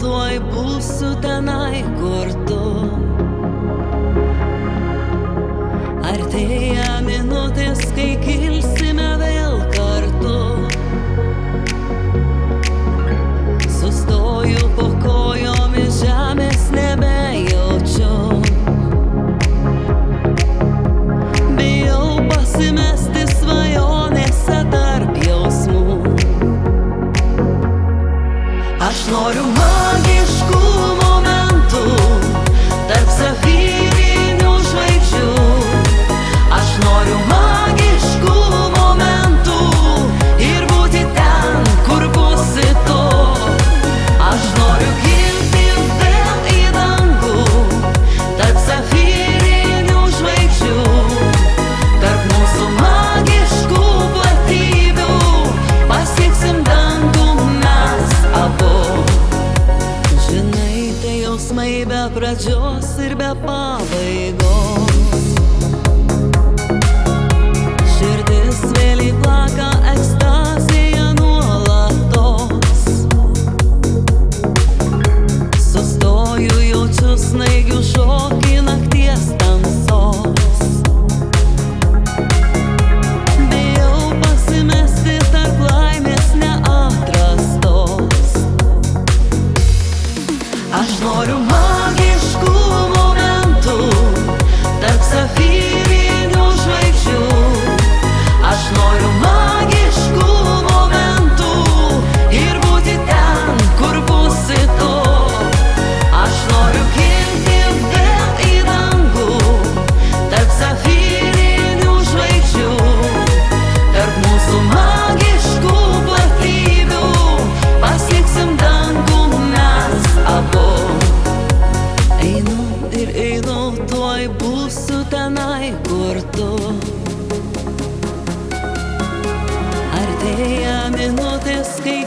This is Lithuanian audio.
tuoj būsiu tenai, kur tu. Artėja minutės, kai kilsime vėl kartu. Sustoju po kojomis, žemės nebejaučiu. Bijau pasimesti svajonėse tarp jausmų. Aš noriu magiškų momentų tarp safyrinių žvaigždžių. Aš noriu magiškų momentų ir būti ten, kur būsi tu. Aš noriu kilti vėl į dangų tarp safyrinių žvaigždžių. Tarp mūsų magiškų platybių pasieksim dangų mes abu. Žinai, tai jausmai be pradžios ir be pabaigos. Širdis vėl įplaka ekstazėje nuolatos. Sustoju, jaučiu snaigių šokį nakties tamsos. Bijau pasimesti tarp laimės neatrastos. Aš noriu magiškų momentų tarp safyrinių žvaigždžių. Aš noriu magiškų momentų ir būti ten, kur būsi tu. Aš noriu kilti vėl į dangų tarp safyrinių žvaigždžių. Tarp mūsų magiškų platybių pasieksim dangų mes abu. Einu ir einu, tuoj būsiu tenai, kur tu. Artėja minutės, kai